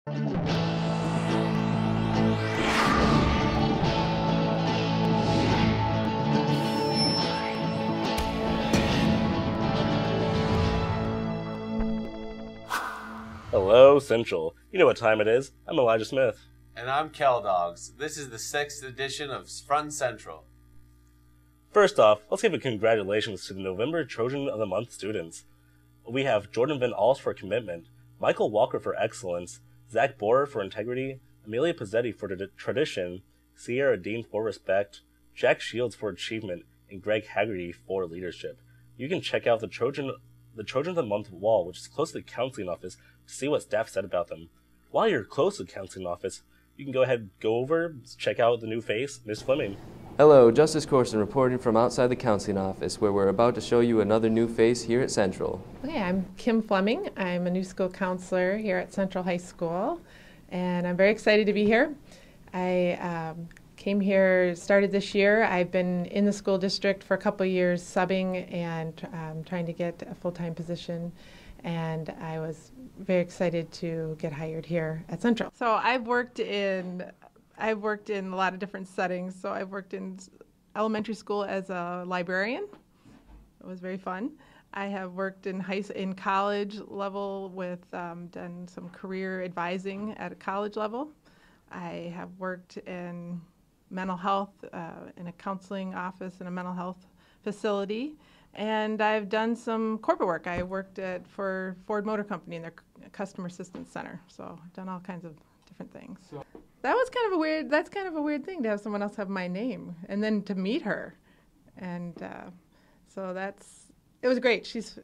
Hello, Central. You know what time it is. I'm Elijah Smith. And I'm Keldogs. This is the 6th edition of Front Central. First off, let's give a congratulations to the November Trojan of the Month students. We have Jordan Van Alst for commitment, Michael Walker for excellence, Zach Borer for integrity, Amelia Pizzetti for tradition, Sierra Dean for respect, Jack Shields for achievement, and Greg Haggerty for leadership. You can check out the Trojan of the Month wall, which is close to the counseling office, to see what staff said about them. While you're close to the counseling office, you can go over, check out the new face, Miss Fleming. Hello, Justice Corson reporting from outside the counseling office, where we're about to show you another new face here at Central. Okay, I'm Kim Fleming. I'm a new school counselor here at Central High School, and I'm very excited to be here. I came here, started this year. I've been in the school district for a couple of years subbing and trying to get a full-time position, and I was very excited to get hired here at Central. So I've worked in a lot of different settings. So I've worked in elementary school as a librarian. It was very fun. I have worked in college level with done some career advising at a college level. I have worked in mental health in a counseling office in a mental health facility. And I've done some corporate work. I worked for Ford Motor Company in their customer assistance center. So I've done all kinds of different things. That's kind of a weird thing to have someone else have my name and then to meet her. And so it was great. She's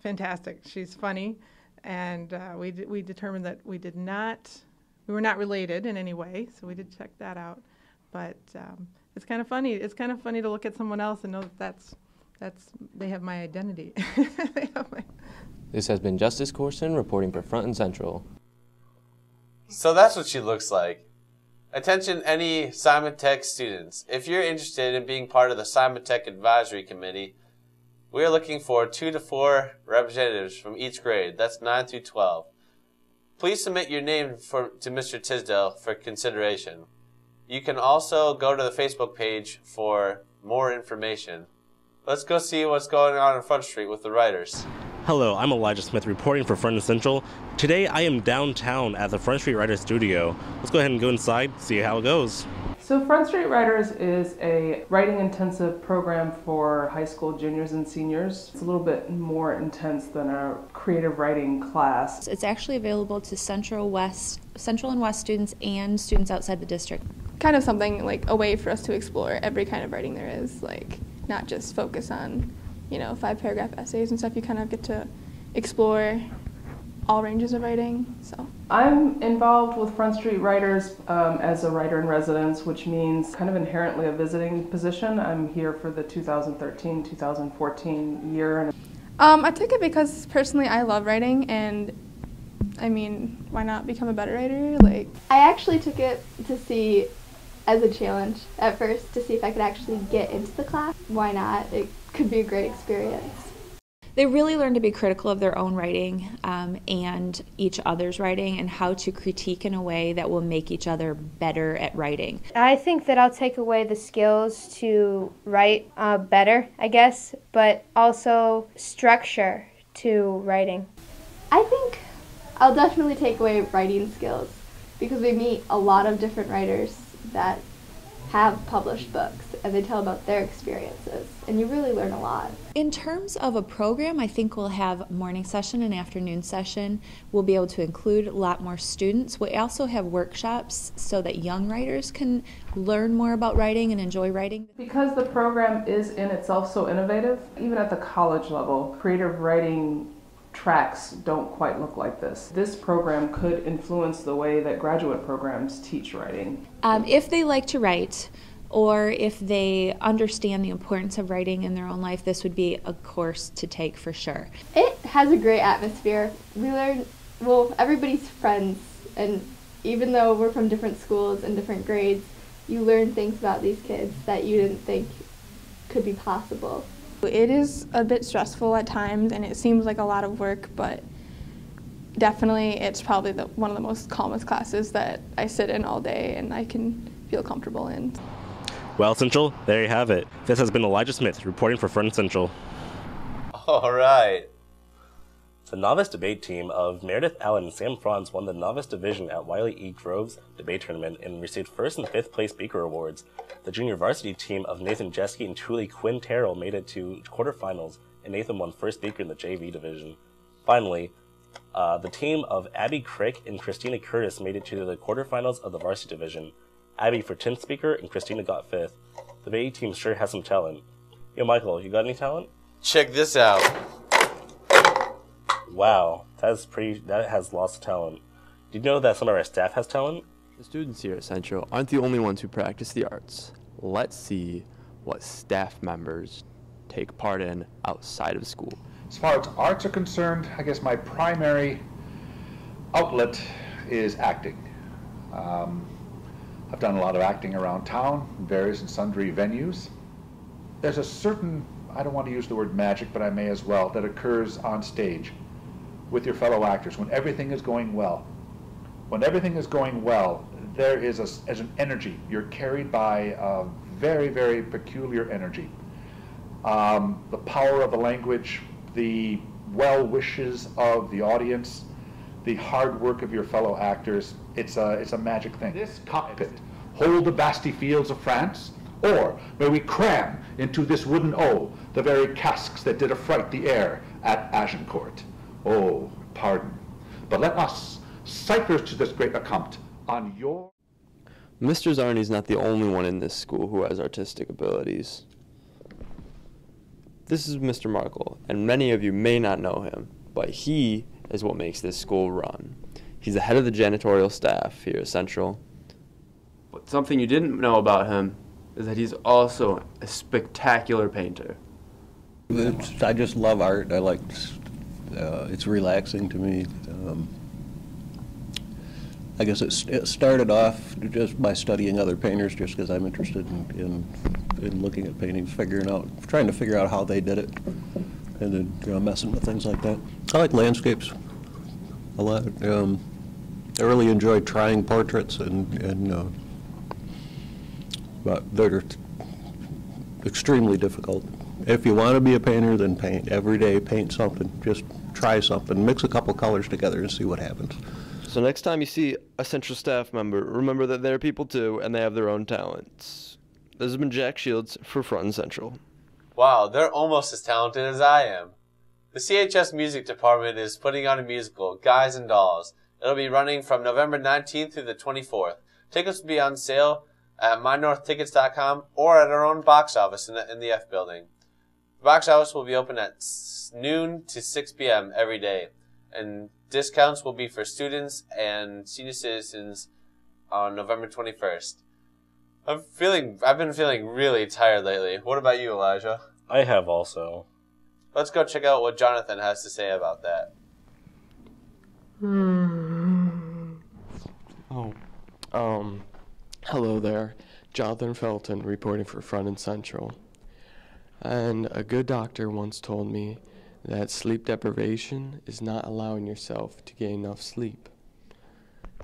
fantastic. She's funny. And we determined that we were not related in any way. So we did check that out. But it's kind of funny. It's kind of funny to look at someone else and know that they have my identity. This has been Justice Corson reporting for Front and Central. So that's what she looks like. Attention any Simon Tech students. If you're interested in being part of the Simon Tech Advisory Committee, we are looking for 2 to 4 representatives from each grade. That's 9 through 12. Please submit your name to Mr. Tisdale for consideration. You can also go to the Facebook page for more information. Let's go see what's going on in Front Street with the writers. Hello, I'm Elijah Smith reporting for Front and Central. Today I am downtown at the Front Street Writers Studio. Let's go ahead and go inside, see how it goes. So Front Street Writers is a writing intensive program for high school juniors and seniors. It's a little bit more intense than our creative writing class. It's actually available to Central and West students and students outside the district. Kind of something like a way for us to explore every kind of writing there is, like not just focus on 5-paragraph essays and stuff. You kind of get to explore all ranges of writing. So I'm involved with Front Street Writers as a writer in residence, which means kind of inherently a visiting position. I'm here for the 2013-2014 year. I took it because personally I love writing, and why not become a better writer? I actually took it to see as a challenge at first to see if I could actually get into the class. Why not? It could be a great experience. They really learn to be critical of their own writing and each other's writing, and how to critique in a way that will make each other better at writing. I think that I'll take away the skills to write better, I guess, but also structure to writing. I think I'll definitely take away writing skills because we meet a lot of different writers that have published books, and they tell about their experiences, and you really learn a lot. In terms of a program, I think we'll have morning session and afternoon session. We'll be able to include a lot more students. We also have workshops so that young writers can learn more about writing and enjoy writing. Because the program is in itself so innovative, even at the college level, creative writing tracks don't quite look like this. This program could influence the way that graduate programs teach writing. If they like to write, or if they understand the importance of writing in their own life, this would be a course to take for sure. It has a great atmosphere. We learn, everybody's friends, and even though we're from different schools and different grades, you learn things about these kids that you didn't think could be possible. It is a bit stressful at times, and it seems like a lot of work, but definitely it's probably one of the most calmest classes that I sit in all day and I can feel comfortable in. Well, Central, there you have it. This has been Elijah Smith reporting for Front Central. All right. The novice debate team of Meredith Allen and Sam Franz won the novice division at Wiley E. Groves debate tournament and received 1st and 5th place speaker awards. The junior varsity team of Nathan Jeske and Thule Quinn Terrell made it to quarterfinals, and Nathan won first speaker in the JV division. Finally, the team of Abby Crick and Christina Curtis made it to the quarterfinals of the varsity division. Abby for 10th speaker and Christina got 5th. The debate team sure has some talent. Yo, Michael, you got any talent? Check this out. Wow, that has lots of talent. Did you know that some of our staff has talent? The students here at Central aren't the only ones who practice the arts. Let's see what staff members take part in outside of school. As far as arts are concerned, I guess my primary outlet is acting. I've done a lot of acting around town, in various and sundry venues. There's a certain, I don't want to use the word magic, but I may as well, that occurs on stage with your fellow actors when everything is going well. When everything is going well, there is an energy. You're carried by a very, very peculiar energy. The power of the language, the well wishes of the audience, the hard work of your fellow actors, it's a magic thing. This cockpit hold the vasty fields of France, or may we cram into this wooden O the very casques that did affright the air at Agincourt. Oh, pardon. But let us, ciphers to this great accompt, on your... Mr. Zarni's not the only one in this school who has artistic abilities. This is Mr. Markle, and many of you may not know him, but he is what makes this school run. He's the head of the janitorial staff here at Central. But something you didn't know about him is that he's also a spectacular painter. I just love art. I like it's relaxing to me. I guess it started off just by studying other painters, just because I'm interested in looking at paintings, trying to figure out how they did it, and then messing with things like that. I like landscapes a lot. I really enjoy trying portraits, but they're extremely difficult. If you want to be a painter, then paint. Every day, paint something. Just try something. Mix a couple colors together and see what happens. So next time you see a Central staff member, remember that they're people too, and they have their own talents. This has been Jack Shields for Front and Central. Wow, they're almost as talented as I am. The CHS Music Department is putting on a musical, Guys and Dolls. It'll be running from November 19th through the 24th. Tickets will be on sale at mynorthtickets.com or at our own box office in the F building. The box office will be open at noon to 6 p.m. every day, and discounts will be for students and senior citizens on November 21st. I've been feeling really tired lately. What about you, Elijah? I have also. Let's go check out what Jonathan has to say about that. Hello there. Jonathan Felton reporting for Front and Central. And a good doctor once told me that sleep deprivation is not allowing yourself to get enough sleep.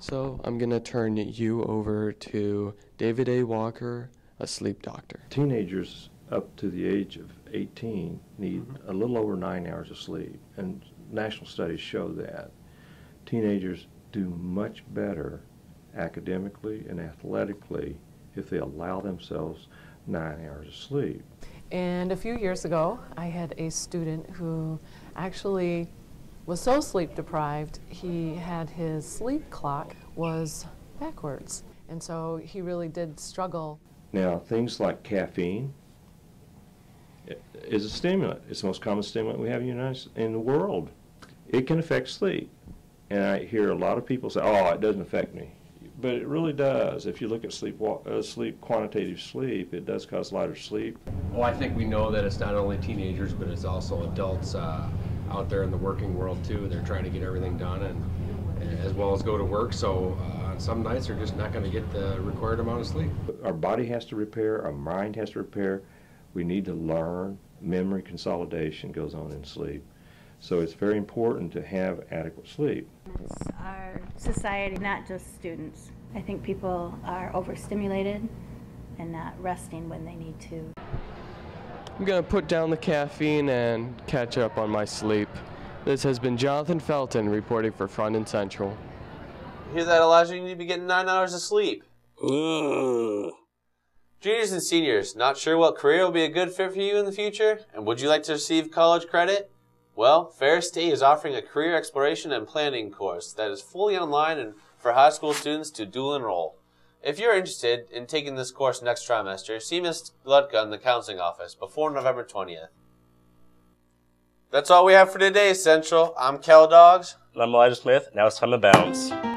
So I'm going to turn you over to David A.Walker, a sleep doctor. Teenagers up to the age of 18 need a little over 9 hours of sleep, and national studies show that. Teenagers do much better academically and athletically if they allow themselves 9 hours of sleep. And a few years ago, I had a student who actually was so sleep deprived, he had his sleep clock was backwards. And so he really did struggle. Now, things like caffeine is a stimulant. It's the most common stimulant we have in the world. It can affect sleep. And I hear a lot of people say, oh, it doesn't affect me. But it really does. If you look at quantitative sleep, it does cause lighter sleep. Well, I think we know that it's not only teenagers, but it's also adults out there in the working world too. They're trying to get everything done and as well as go to work. So on some nights they're just not going to get the required amount of sleep. Our body has to repair. Our mind has to repair. We need to learn. Memory consolidation goes on in sleep. So it's very important to have adequate sleep. It's our society, not just students. I think people are overstimulated and not resting when they need to. I'm going to put down the caffeine and catch up on my sleep. This has been Jonathan Felton reporting for Front and Central. You hear that, Elijah? You need to be getting 9 hours of sleep. Ugh. Juniors and seniors, not sure what career will be a good fit for you in the future? And would you like to receive college credit? Well, Ferris State is offering a career exploration and planning course that is fully online and for high school students to dual enroll. If you're interested in taking this course next trimester, see Ms. Lutka in the counseling office before November 20th. That's all we have for today, Central. I'm Cal Dogs. And I'm Elijah Smith. Now it's time to bounce.